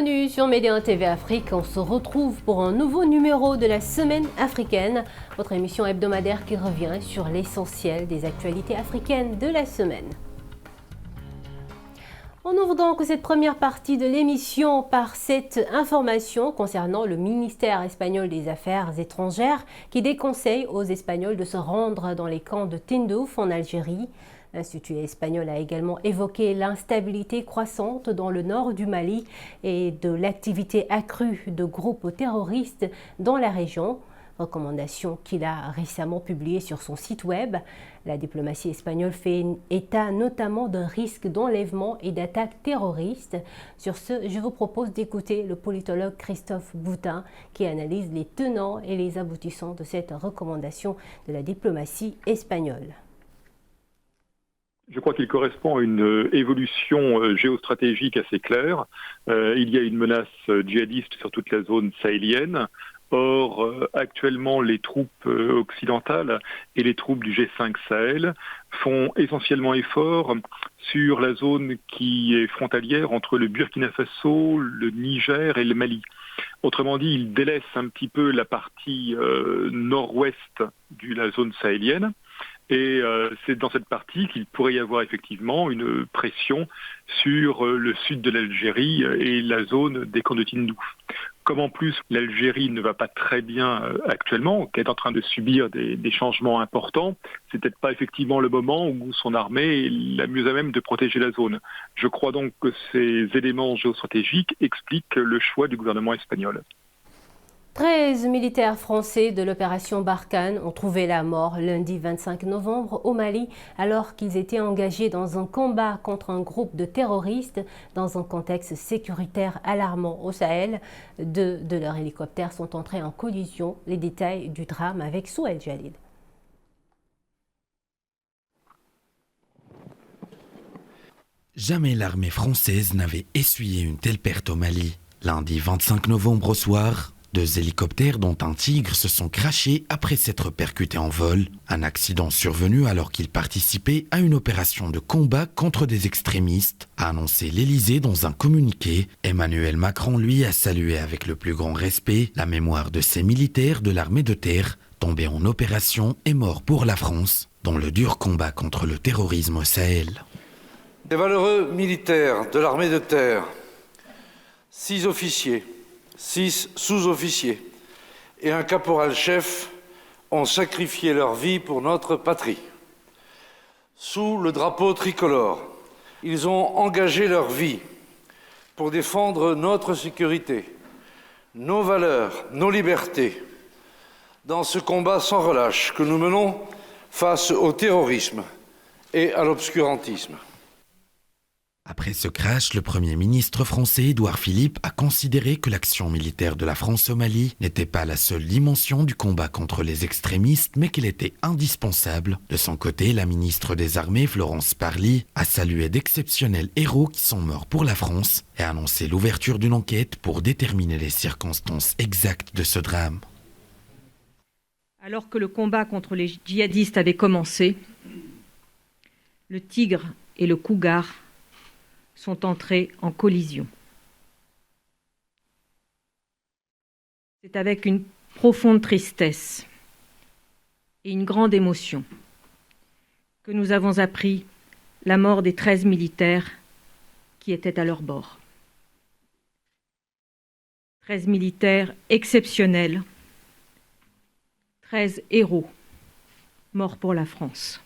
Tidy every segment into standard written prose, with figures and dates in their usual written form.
Bienvenue sur Média TV Afrique. On se retrouve pour un nouveau numéro de la Semaine africaine, votre émission hebdomadaire qui revient sur l'essentiel des actualités africaines de la semaine. On ouvre donc cette première partie de l'émission par cette information concernant le ministère espagnol des Affaires étrangères qui déconseille aux Espagnols de se rendre dans les camps de Tindouf en Algérie. L'Institut espagnol a également évoqué l'instabilité croissante dans le nord du Mali et de l'activité accrue de groupes terroristes dans la région. Recommandation qu'il a récemment publiée sur son site web. La diplomatie espagnole fait état notamment d'un risque d'enlèvement et d'attaque terroriste. Sur ce, je vous propose d'écouter le politologue Christophe Boutin qui analyse les tenants et les aboutissants de cette recommandation de la diplomatie espagnole. Je crois qu'il correspond à une évolution géostratégique assez claire. Il y a une menace djihadiste sur toute la zone sahélienne. Or, actuellement, les troupes occidentales et les troupes du G5 Sahel font essentiellement effort sur la zone qui est frontalière entre le Burkina Faso, le Niger et le Mali. Autrement dit, ils délaissent un petit peu la partie nord-ouest de la zone sahélienne. Et c'est dans cette partie qu'il pourrait y avoir effectivement une pression sur le sud de l'Algérie et la zone des camps de Tindouf. Comme en plus l'Algérie ne va pas très bien actuellement, qu'elle est en train de subir des changements importants, c'est peut-être pas effectivement le moment où son armée est la mieux à même de protéger la zone. Je crois donc que ces éléments géostratégiques expliquent le choix du gouvernement espagnol. 13 militaires français de l'opération Barkhane ont trouvé la mort lundi 25 novembre au Mali alors qu'ils étaient engagés dans un combat contre un groupe de terroristes dans un contexte sécuritaire alarmant au Sahel. Deux de leurs hélicoptères sont entrés en collision. Les détails du drame avec Souel Jalil. Jamais l'armée française n'avait essuyé une telle perte au Mali. Lundi 25 novembre au soir, 2 hélicoptères dont un Tigre se sont crashés après s'être percutés en vol. Un accident survenu alors qu'ils participaient à une opération de combat contre des extrémistes, a annoncé l'Élysée dans un communiqué. Emmanuel Macron, lui, a salué avec le plus grand respect la mémoire de ces militaires de l'armée de terre tombés en opération et morts pour la France dans le dur combat contre le terrorisme au Sahel. Des valeureux militaires de l'armée de terre, 6 officiers, 6 sous-officiers et un caporal-chef ont sacrifié leur vie pour notre patrie. Sous le drapeau tricolore, ils ont engagé leur vie pour défendre notre sécurité, nos valeurs, nos libertés, dans ce combat sans relâche que nous menons face au terrorisme et à l'obscurantisme. Après ce crash, le Premier ministre français Édouard Philippe a considéré que l'action militaire de la France au Mali n'était pas la seule dimension du combat contre les extrémistes, mais qu'elle était indispensable. De son côté, la ministre des Armées, Florence Parly, a salué d'exceptionnels héros qui sont morts pour la France et a annoncé l'ouverture d'une enquête pour déterminer les circonstances exactes de ce drame. Alors que le combat contre les djihadistes avait commencé, le Tigre et le Cougar sont entrés en collision. C'est avec une profonde tristesse et une grande émotion que nous avons appris la mort des 13 militaires qui étaient à leur bord. 13 militaires exceptionnels, 13 héros morts pour la France.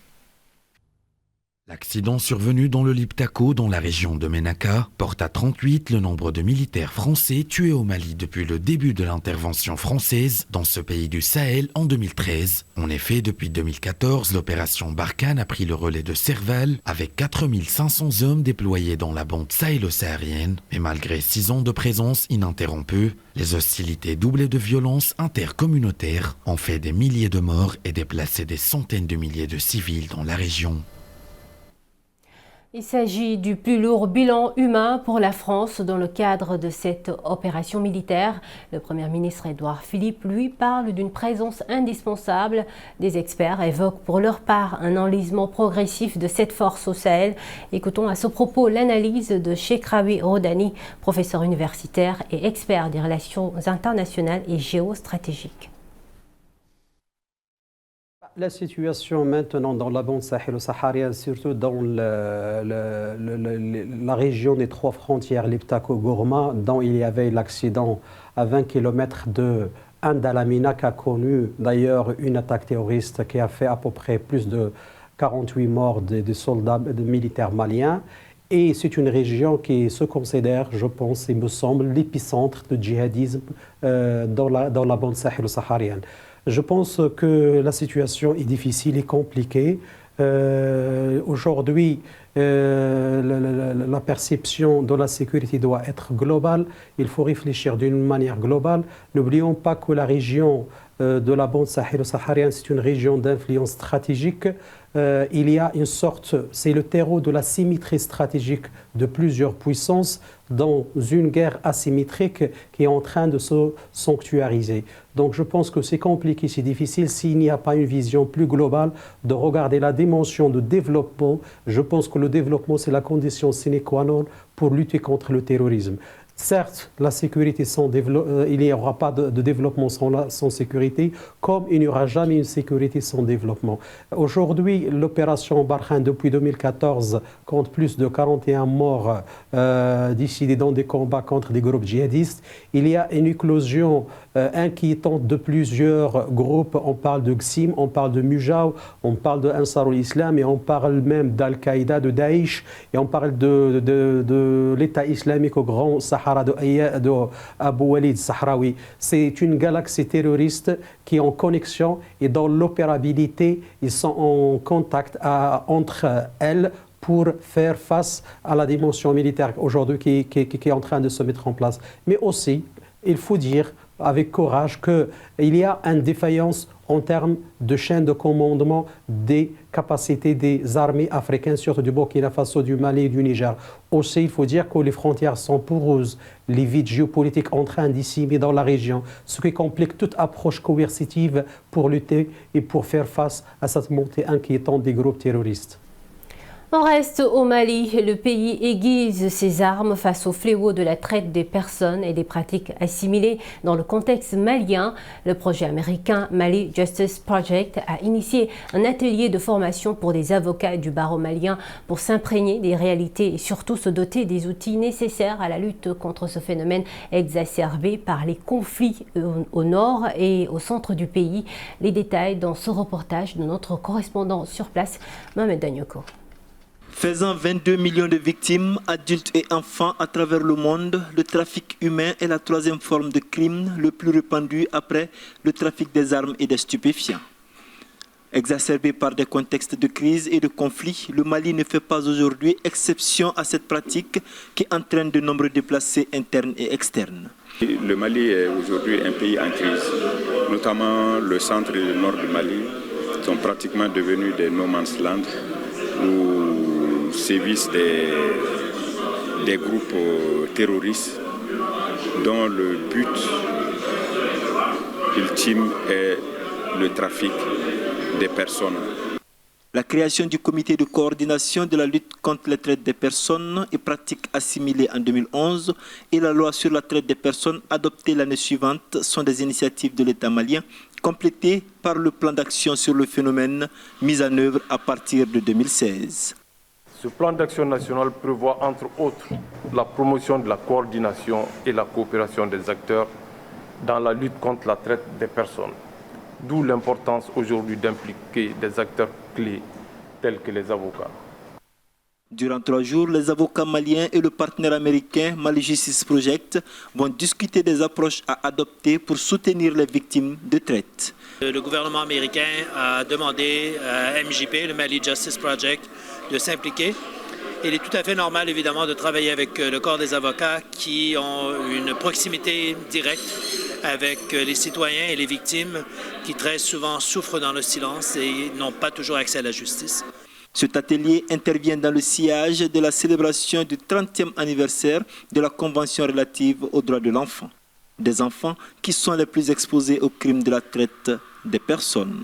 L'accident survenu dans le Liptako, dans la région de Ménaka, porte à 38 le nombre de militaires français tués au Mali depuis le début de l'intervention française dans ce pays du Sahel en 2013. En effet, depuis 2014, l'opération Barkhane a pris le relais de Serval avec 4500 hommes déployés dans la bande sahélo-saharienne. Mais malgré 6 ans de présence ininterrompue, les hostilités doublées de violences intercommunautaires ont fait des milliers de morts et déplacé des centaines de milliers de civils dans la région. Il s'agit du plus lourd bilan humain pour la France dans le cadre de cette opération militaire. Le Premier ministre Édouard Philippe, lui, parle d'une présence indispensable. Des experts évoquent pour leur part un enlisement progressif de cette force au Sahel. Écoutons à ce propos l'analyse de Chekraoui Rodani, professeur universitaire et expert des relations internationales et géostratégiques. La situation maintenant dans la bande sahélo-saharienne, surtout dans la région des trois frontières, Liptako-Gourma, dont il y avait l'accident à 20 km de N'Djamena, qui a connu d'ailleurs une attaque terroriste qui a fait à peu près plus de 48 morts de soldats, de militaires maliens. Et c'est une région qui se considère, je pense, il me semble, l'épicentre du djihadisme dans la bande sahélo-saharienne. Je pense que la situation est difficile et compliquée. Aujourd'hui, la perception de la sécurité doit être globale. Il faut réfléchir d'une manière globale. N'oublions pas que la région de la bande sahélo-saharienne, c'est une région d'influence stratégique. Il y a une sorte, c'est le terreau de la symétrie stratégique de plusieurs puissances dans une guerre asymétrique qui est en train de se sanctuariser. Donc je pense que c'est compliqué, c'est difficile s'il n'y a pas une vision plus globale de regarder la dimension de développement. Je pense que le développement, c'est la condition sine qua non pour lutter contre le terrorisme. Certes, la sécurité il n'y aura pas de développement sans sécurité, comme il n'y aura jamais une sécurité sans développement. Aujourd'hui, l'opération Barkhane depuis 2014 compte plus de 41 morts décidés dans des combats contre des groupes djihadistes. Il y a une éclosion inquiétante de plusieurs groupes. On parle de Ghsim, on parle de Mujaw, on parle de Ansarul Islam et on parle même d'Al-Qaïda, de Daesh, et on parle de l'État islamique au Grand Sahara de Abu Walid Sahraoui. C'est une galaxie terroriste qui est en connexion et dans l'opérabilité, ils sont en contact entre elles pour faire face à la dimension militaire aujourd'hui qui est en train de se mettre en place. Mais aussi, il faut dire avec courage qu'il y a une défaillance en termes de chaîne de commandement des capacités des armées africaines, surtout du Burkina Faso, du Mali et du Niger. Aussi, il faut dire que les frontières sont poreuses, les vides géopolitiques en train d'y dans la région, ce qui complique toute approche coercitive pour lutter et pour faire face à cette montée inquiétante des groupes terroristes. On reste au Mali. Le pays aiguise ses armes face au fléau de la traite des personnes et des pratiques assimilées dans le contexte malien. Le projet américain Mali Justice Project a initié un atelier de formation pour des avocats du barreau malien pour s'imprégner des réalités et surtout se doter des outils nécessaires à la lutte contre ce phénomène exacerbé par les conflits au nord et au centre du pays. Les détails dans ce reportage de notre correspondant sur place, Mohamed Danyoko. Faisant 22 millions de victimes, adultes et enfants à travers le monde, le trafic humain est la troisième forme de crime le plus répandu après le trafic des armes et des stupéfiants. Exacerbé par des contextes de crise et de conflits, le Mali ne fait pas aujourd'hui exception à cette pratique qui entraîne de nombreux déplacés internes et externes. Le Mali est aujourd'hui un pays en crise, notamment le centre et le nord du Mali sont pratiquement devenus des no man's land où sévissent des groupes terroristes dont le but ultime est le trafic des personnes. La création du comité de coordination de la lutte contre la traite des personnes et pratiques assimilées en 2011 et la loi sur la traite des personnes adoptée l'année suivante sont des initiatives de l'État malien complétées par le plan d'action sur le phénomène mis en œuvre à partir de 2016. Ce plan d'action national prévoit entre autres la promotion de la coordination et la coopération des acteurs dans la lutte contre la traite des personnes. D'où l'importance aujourd'hui d'impliquer des acteurs clés tels que les avocats. Durant 3 jours, les avocats maliens et le partenaire américain Mali Justice Project vont discuter des approches à adopter pour soutenir les victimes de traite. Le gouvernement américain a demandé à MJP, le Mali Justice Project, de s'impliquer. Il est tout à fait normal, évidemment, de travailler avec le corps des avocats qui ont une proximité directe avec les citoyens et les victimes qui très souvent souffrent dans le silence et n'ont pas toujours accès à la justice. Cet atelier intervient dans le sillage de la célébration du 30e anniversaire de la Convention relative aux droits de l'enfant. Des enfants qui sont les plus exposés aux crimes de la traite des personnes.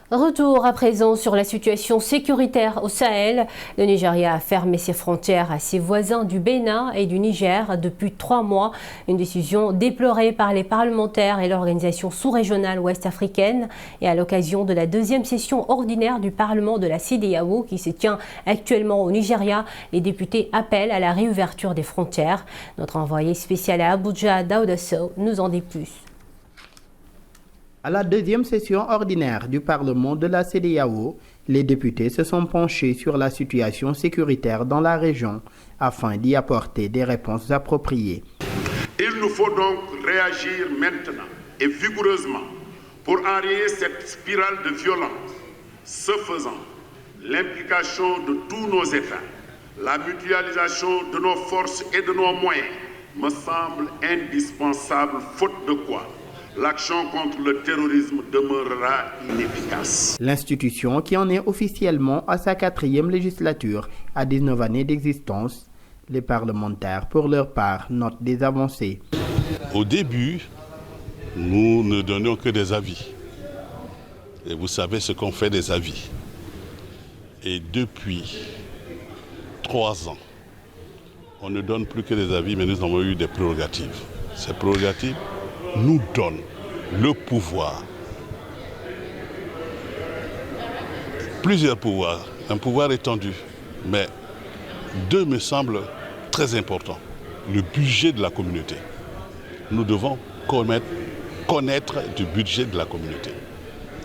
Retour à présent sur la situation sécuritaire au Sahel. Le Nigeria a fermé ses frontières à ses voisins du Bénin et du Niger depuis 3 mois. Une décision déplorée par les parlementaires et l'organisation sous-régionale ouest-africaine. Et à l'occasion de la 2e session ordinaire du Parlement de la CEDEAO qui se tient actuellement au Nigeria, les députés appellent à la réouverture des frontières. Notre envoyé spécial à Abuja, Daouda Sow, nous en dit plus. À la 2e session ordinaire du Parlement de la CEDEAO, les députés se sont penchés sur la situation sécuritaire dans la région afin d'y apporter des réponses appropriées. Il nous faut donc réagir maintenant et vigoureusement pour enrayer cette spirale de violence. Ce faisant, l'implication de tous nos États, la mutualisation de nos forces et de nos moyens me semble indispensable, faute de quoi l'action contre le terrorisme demeurera inefficace. L'institution, qui en est officiellement à sa 4e législature, à 19 années d'existence, les parlementaires, pour leur part, notent des avancées. Au début, nous ne donnions que des avis. Et vous savez ce qu'on fait des avis. Et depuis 3 ans, on ne donne plus que des avis, mais nous avons eu des prérogatives. Ces prérogatives nous donnent le pouvoir, plusieurs pouvoirs, un pouvoir étendu, mais 2 me semblent très importants. Le budget de la communauté. Nous devons connaître du budget de la communauté,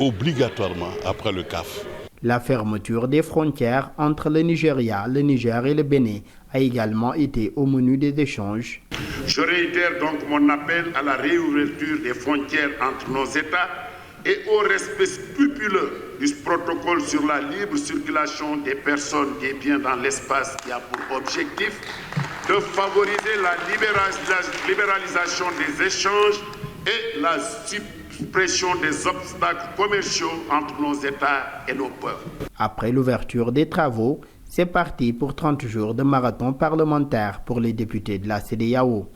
obligatoirement après le CAF. La fermeture des frontières entre le Nigeria, le Niger et le Bénin a également été au menu des échanges. Je réitère donc mon appel à la réouverture des frontières entre nos États et au respect scrupuleux du protocole sur la libre circulation des personnes et des biens dans l'espace qui a pour objectif de favoriser la libéralisation des échanges et la suppression des obstacles commerciaux entre nos États et nos peuples. Après l'ouverture des travaux, c'est parti pour 30 jours de marathon parlementaire pour les députés de la CEDEAO.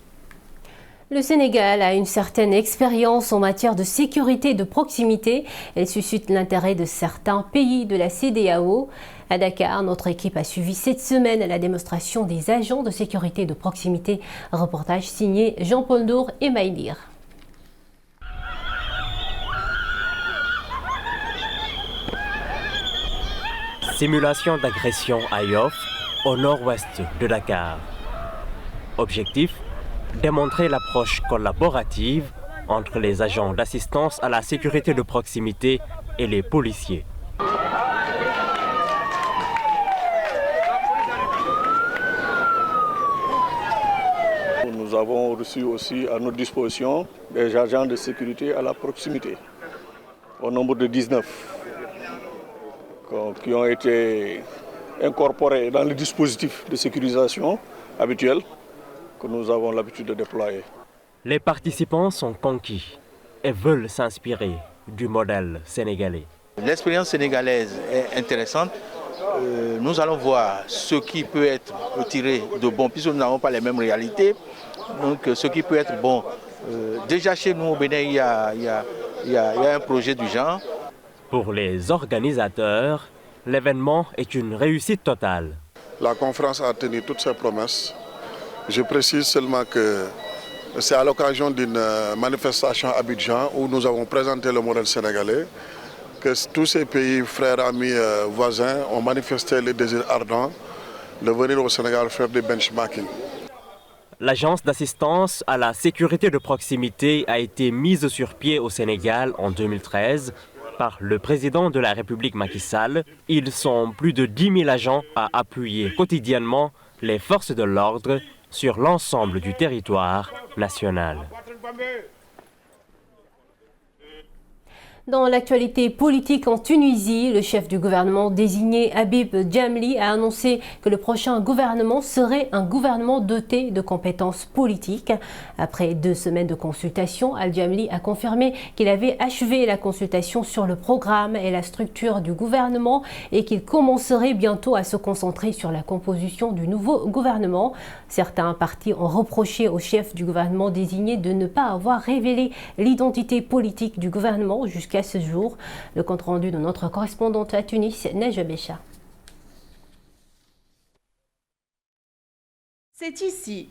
Le Sénégal a une certaine expérience en matière de sécurité de proximité. Elle suscite l'intérêt de certains pays de la CEDEAO. À Dakar, notre équipe a suivi cette semaine la démonstration des agents de sécurité de proximité. Reportage signé Jean-Paul Nour et Maïlir. Simulation d'agression à Yoff, au nord-ouest de Dakar. Objectif, démontrer l'approche collaborative entre les agents d'assistance à la sécurité de proximité et les policiers. Nous avons reçu aussi à notre disposition des agents de sécurité à la proximité, au nombre de 19. Qui ont été incorporés dans le dispositif de sécurisation habituel que nous avons l'habitude de déployer. Les participants sont conquis et veulent s'inspirer du modèle sénégalais. L'expérience sénégalaise est intéressante. Nous allons voir ce qui peut être tiré de bon, puisque nous n'avons pas les mêmes réalités. Donc ce qui peut être bon. Déjà chez nous au Bénin, il y a un projet du genre. Pour les organisateurs, l'événement est une réussite totale. La conférence a tenu toutes ses promesses. Je précise seulement que c'est à l'occasion d'une manifestation à Abidjan où nous avons présenté le modèle sénégalais, que tous ces pays, frères, amis, voisins ont manifesté le désir ardent de venir au Sénégal faire des benchmarking. L'agence d'assistance à la sécurité de proximité a été mise sur pied au Sénégal en 2013 par le président de la République Macky Sall. Ils sont plus de 10 000 agents à appuyer quotidiennement les forces de l'ordre sur l'ensemble du territoire national. Dans l'actualité politique en Tunisie, le chef du gouvernement désigné Habib Djamli a annoncé que le prochain gouvernement serait un gouvernement doté de compétences politiques. Après 2 semaines de consultation, Al-Djamli a confirmé qu'il avait achevé la consultation sur le programme et la structure du gouvernement et qu'il commencerait bientôt à se concentrer sur la composition du nouveau gouvernement. Certains partis ont reproché au chef du gouvernement désigné de ne pas avoir révélé l'identité politique du gouvernement jusqu'à ce jour. Le compte rendu de notre correspondante à Tunis, Nejwa Becha. C'est ici,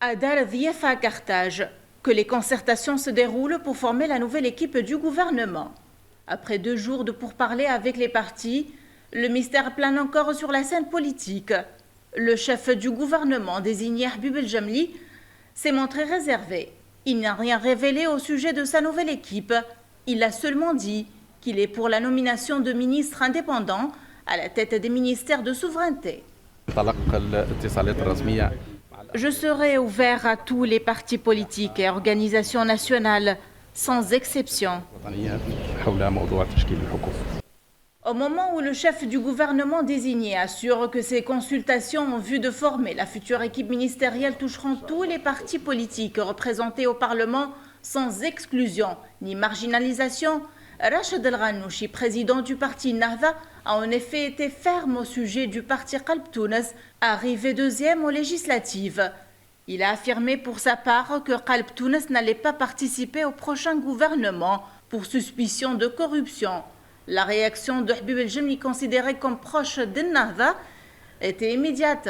à Dar Dhiefa à Carthage, que les concertations se déroulent pour former la nouvelle équipe du gouvernement. Après 2 jours de pourparlers avec les partis, le mystère plane encore sur la scène politique. Le chef du gouvernement désigné Habib Djamli s'est montré réservé. Il n'a rien révélé au sujet de sa nouvelle équipe. Il a seulement dit qu'il est pour la nomination de ministres indépendants à la tête des ministères de souveraineté. Je serai ouvert à tous les partis politiques et organisations nationales, sans exception. Au moment où le chef du gouvernement désigné assure que ces consultations en vue de former la future équipe ministérielle toucheront tous les partis politiques représentés au Parlement, sans exclusion ni marginalisation, Rachid El Ghannouchi, président du parti Nahda, a en effet été ferme au sujet du parti Qalb Tounes, arrivé 2e aux législatives. Il a affirmé pour sa part que Qalb Tounes n'allait pas participer au prochain gouvernement pour suspicion de corruption. La réaction de Habib Djamli, considéré comme proche de Nahda, était immédiate.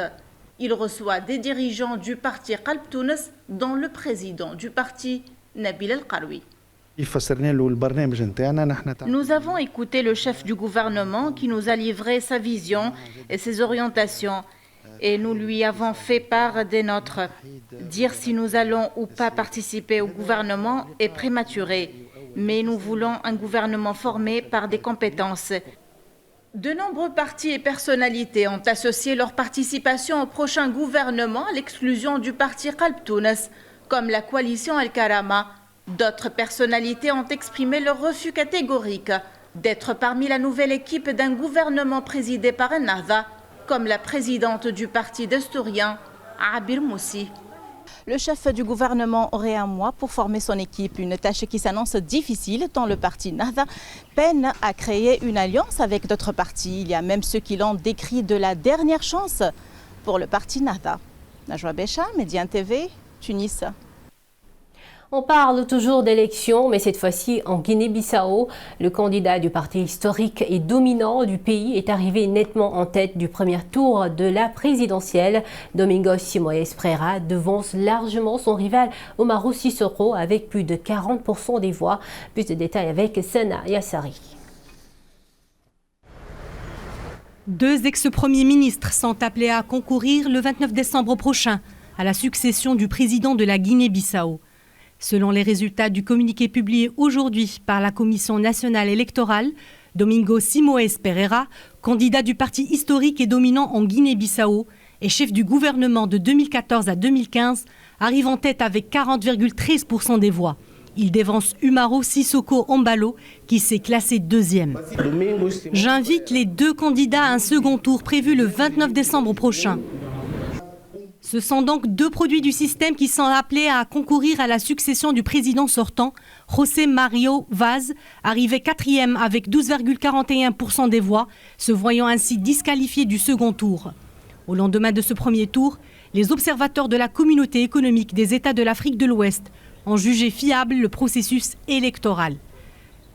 Il reçoit des dirigeants du parti Qalb Tounes, dont le président du parti, Nabil El-Qaroui. Nous avons écouté le chef du gouvernement qui nous a livré sa vision et ses orientations et nous lui avons fait part des nôtres. Dire si nous allons ou pas participer au gouvernement est prématuré, mais nous voulons un gouvernement formé par des compétences. De nombreux partis et personnalités ont associé leur participation au prochain gouvernement à l'exclusion du parti Qalb Tounes, comme la coalition Al-Karama. D'autres personnalités ont exprimé leur refus catégorique d'être parmi la nouvelle équipe d'un gouvernement présidé par un Nahda, comme la présidente du parti destourien, Abir Moussi. Le chef du gouvernement aurait 1 mois pour former son équipe, une tâche qui s'annonce difficile tant le parti Nahda peine à créer une alliance avec d'autres partis. Il y a même ceux qui l'ont décrit de la dernière chance pour le parti Nahda. Nejwa Becha, Médiane TV, Tunis. On parle toujours d'élections, mais cette fois-ci en Guinée-Bissau. Le candidat du parti historique et dominant du pays est arrivé nettement en tête du premier tour de la présidentielle. Domingos Simoes Pereira devance largement son rival Umaru Sissoco avec plus de 40% des voix. Plus de détails avec Sana Yassari. 2 ex-premiers ministres sont appelés à concourir le 29 décembre prochain à la succession du président de la Guinée-Bissau. Selon les résultats du communiqué publié aujourd'hui par la Commission nationale électorale, Domingos Simoes Pereira, candidat du parti historique et dominant en Guinée-Bissau et chef du gouvernement de 2014 à 2015, arrive en tête avec 40,13% des voix. Il dévance Umaru Sissoco Embalo qui s'est classé 2e. J'invite les 2 candidats à un second tour prévu le 29 décembre prochain. Ce sont donc 2 produits du système qui sont appelés à concourir à la succession du président sortant, José Mario Vaz, arrivé 4e avec 12,41% des voix, se voyant ainsi disqualifié du second tour. Au lendemain de ce premier tour, les observateurs de la communauté économique des États de l'Afrique de l'Ouest ont jugé fiable le processus électoral.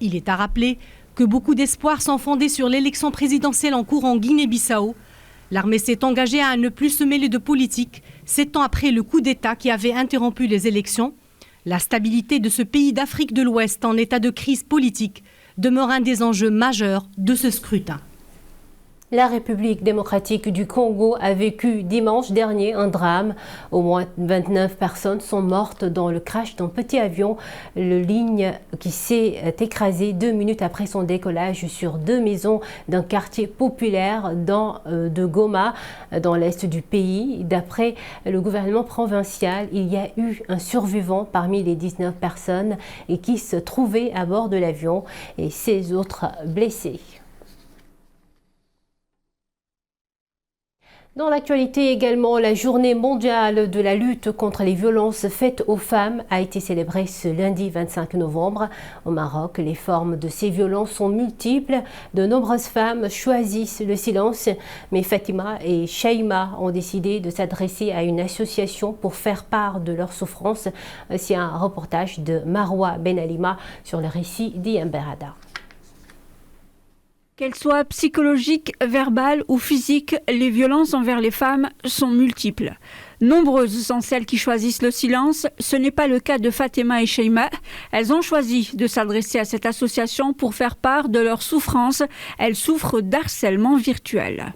Il est à rappeler que beaucoup d'espoirs sont fondés sur l'élection présidentielle en cours en Guinée-Bissau. L'armée s'est engagée à ne plus se mêler de politique, 7 ans après le coup d'État qui avait interrompu les élections. La stabilité de ce pays d'Afrique de l'Ouest en état de crise politique demeure un des enjeux majeurs de ce scrutin. La République démocratique du Congo a vécu dimanche dernier un drame. Au moins 29 personnes sont mortes dans le crash d'un petit avion, le ligne qui s'est écrasé 2 minutes après son décollage sur 2 maisons d'un quartier populaire de Goma, dans l'est du pays. D'après le gouvernement provincial, il y a eu un survivant parmi les 19 personnes qui se trouvaient à bord de l'avion et 16 autres blessés. Dans l'actualité également, la journée mondiale de la lutte contre les violences faites aux femmes a été célébrée ce lundi 25 novembre. Au Maroc, les formes de ces violences sont multiples. De nombreuses femmes choisissent le silence, mais Fatima et Shaima ont décidé de s'adresser à une association pour faire part de leurs souffrances. C'est un reportage de Marwa Benalima sur le récit d'Iyamberada. Qu'elles soient psychologiques, verbales ou physiques, les violences envers les femmes sont multiples. Nombreuses sont celles qui choisissent le silence. Ce n'est pas le cas de Fatima et Shaima. Elles ont choisi de s'adresser à cette association pour faire part de leurs souffrances. Elles souffrent d'harcèlement virtuel.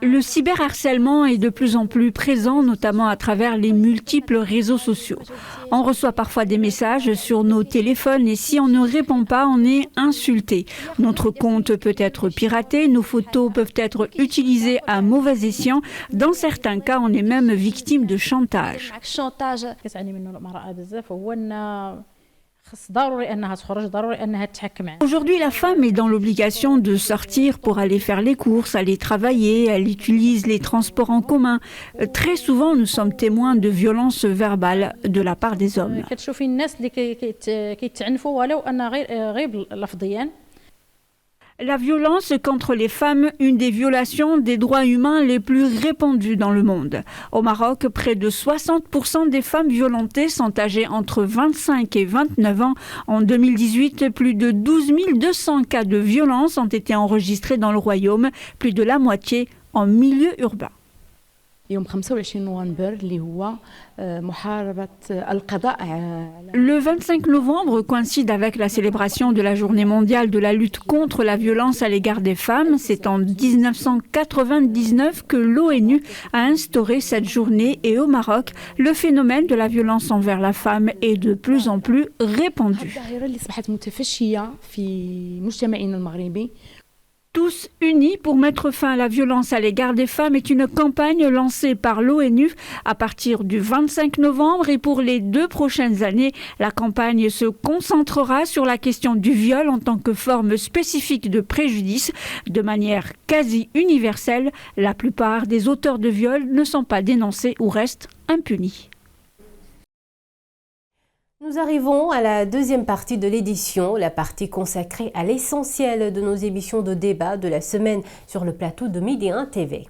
Le cyberharcèlement est de plus en plus présent, notamment à travers les multiples réseaux sociaux. On reçoit parfois des messages sur nos téléphones et si on ne répond pas, on est insulté. Notre compte peut être piraté, nos photos peuvent être utilisées à mauvais escient. Dans certains cas, on est même victime de chantage. Aujourd'hui, la femme est dans l'obligation de sortir pour aller faire les courses, aller travailler, elle utilise les transports en commun. Très souvent, nous sommes témoins de violences verbales de la part des hommes. La violence contre les femmes, une des violations des droits humains les plus répandues dans le monde. Au Maroc, près de 60% des femmes violentées sont âgées entre 25 et 29 ans. En 2018, plus de 12 200 cas de violence ont été enregistrés dans le royaume, plus de la moitié en milieu urbain. Le 25 novembre coïncide avec la célébration de la Journée mondiale de la lutte contre la violence à l'égard des femmes. C'est en 1999 que l'ONU a instauré cette journée et au Maroc, le phénomène de la violence envers la femme est de plus en plus répandu. Tous unis pour mettre fin à la violence à l'égard des femmes est une campagne lancée par l'ONU à partir du 25 novembre et pour les 2 prochaines années, la campagne se concentrera sur la question du viol en tant que forme spécifique de préjudice. De manière quasi universelle, la plupart des auteurs de viol ne sont pas dénoncés ou restent impunis. Nous arrivons à la deuxième partie de l'édition, la partie consacrée à l'essentiel de nos émissions de débat de la semaine sur le plateau de Midi 1 TV.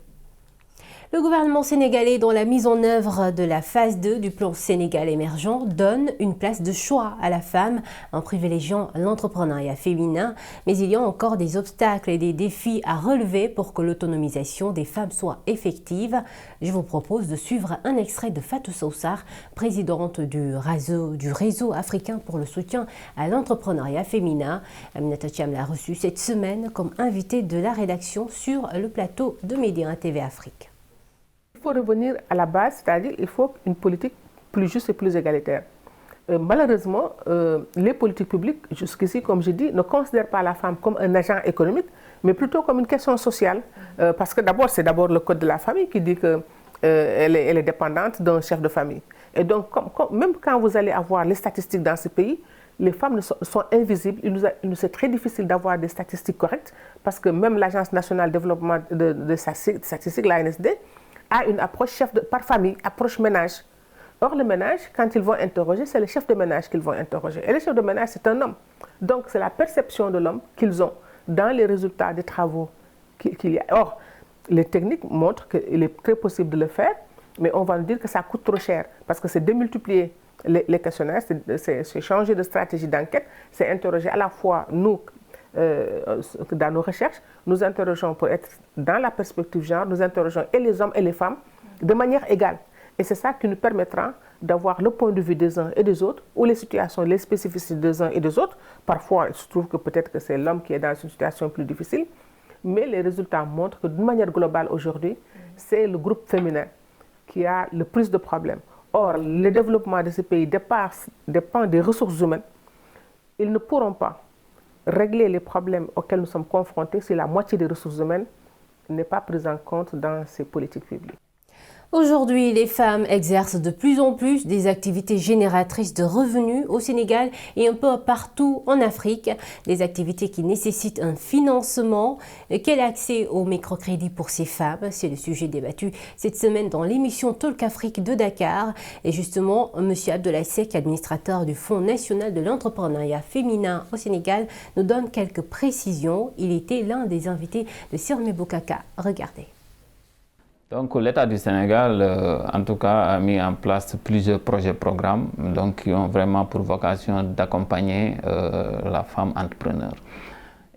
Le gouvernement sénégalais, dans la mise en œuvre de la phase 2 du plan Sénégal émergent, donne une place de choix à la femme en privilégiant l'entrepreneuriat féminin. Mais il y a encore des obstacles et des défis à relever pour que l'autonomisation des femmes soit effective. Je vous propose de suivre un extrait de Fatou Soussar, présidente du réseau africain pour le soutien à l'entrepreneuriat féminin. Aminata Thiam l'a reçue cette semaine comme invitée de la rédaction sur le plateau de Midi 1 TV Afrique. Il faut revenir à la base, c'est-à-dire qu'il faut une politique plus juste et plus égalitaire. Malheureusement, les politiques publiques, jusqu'ici, comme je dis, ne considèrent pas la femme comme un agent économique, mais plutôt comme une question sociale. Parce que c'est d'abord le code de la famille qui dit qu'elle est dépendante d'un chef de famille. Et donc, même quand vous allez avoir les statistiques dans ce pays, les femmes sont invisibles. Il nous est très difficile d'avoir des statistiques correctes parce que même l'Agence nationale de développement de statistiques, l'ANSD, a une approche par famille, approche ménage. Or, le ménage, quand ils vont interroger, c'est le chef de ménage qu'ils vont interroger. Et le chef de ménage, c'est un homme. Donc, c'est la perception de l'homme qu'ils ont dans les résultats des travaux qu'il y a. Or, les techniques montrent qu'il est très possible de le faire, mais on va nous dire que ça coûte trop cher parce que c'est démultiplier les questionnaires, c'est changer de stratégie d'enquête, c'est interroger à la fois nous, dans nos recherches, nous interrogeons pour être dans la perspective genre, nous interrogeons et les hommes et les femmes de manière égale. Et c'est ça qui nous permettra d'avoir le point de vue des uns et des autres, ou les situations, les spécificités des uns et des autres. Parfois, il se trouve que peut-être que c'est l'homme qui est dans une situation plus difficile, mais les résultats montrent que d'une manière globale aujourd'hui, c'est le groupe féminin qui a le plus de problèmes. Or, le développement de ces pays dépend des ressources humaines. Ils ne pourront pas régler les problèmes auxquels nous sommes confrontés si la moitié des ressources humaines n'est pas prise en compte dans ces politiques publiques. Aujourd'hui, les femmes exercent de plus en plus des activités génératrices de revenus au Sénégal et un peu partout en Afrique. Des activités qui nécessitent un financement. Quel accès au microcrédit pour ces femmes? C'est le sujet débattu cette semaine dans l'émission Talk Afrique de Dakar. Et justement, M. Abdoulaye Seck, administrateur du Fonds national de l'entrepreneuriat féminin au Sénégal, nous donne quelques précisions. Il était l'un des invités de Sirmé Boukaka. Regardez. Donc l'État du Sénégal, en tout cas, a mis en place plusieurs projets-programmes qui ont vraiment pour vocation d'accompagner la femme entrepreneur.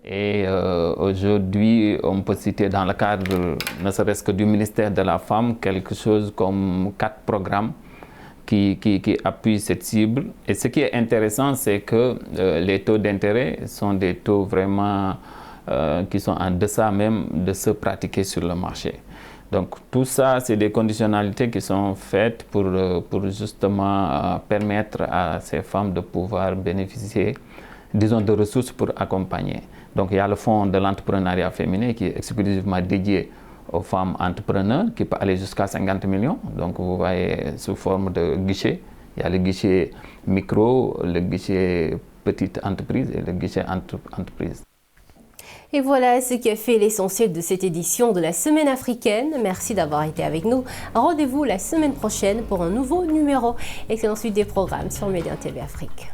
Et aujourd'hui, on peut citer dans le cadre, ne serait-ce que du ministère de la Femme, quelque chose comme 4 programmes qui appuient cette cible. Et ce qui est intéressant, c'est que les taux d'intérêt sont des taux vraiment qui sont en deçà même de ceux pratiqués sur le marché. Donc tout ça, c'est des conditionnalités qui sont faites pour justement permettre à ces femmes de pouvoir bénéficier, disons, de ressources pour accompagner. Donc il y a le fonds de l'entrepreneuriat féminin qui est exclusivement dédié aux femmes entrepreneurs, qui peut aller jusqu'à 50 millions. Donc vous voyez, sous forme de guichet. Il y a le guichet micro, le guichet petite entreprise et le guichet entreprise. Et voilà ce qui a fait l'essentiel de cette édition de la Semaine africaine. Merci d'avoir été avec nous. Rendez-vous la semaine prochaine pour un nouveau numéro. Excellente suite des programmes sur Média TV Afrique.